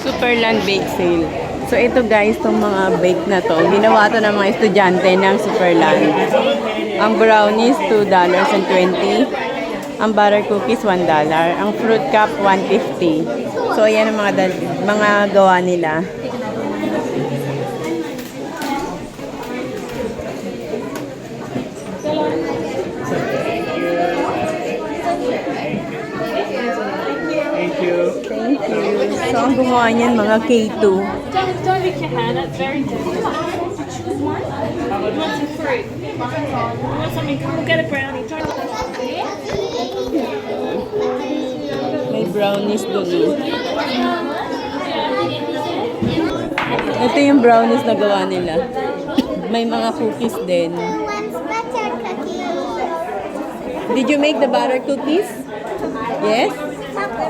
Superland Bake Sale. So ito guys, itong mga bake na to, ginawa to ng mga estudyante ng Superland. Ang brownies, $2.20. Ang butter cookies, $1. Ang fruit cup, $1.50. So ayan ang mga gawa nila. Thank you. Thank you. So ang gumawa niyan, mga K2. Don't lick your hand, that's very dirty. Choose one. You want some fruit? You want something? We'll get a brownie. May brownies doon. Ito yung brownies na gawa nila. May mga cookies din. What's butter cookies? Did you make the butter cookies? Yes? Ako,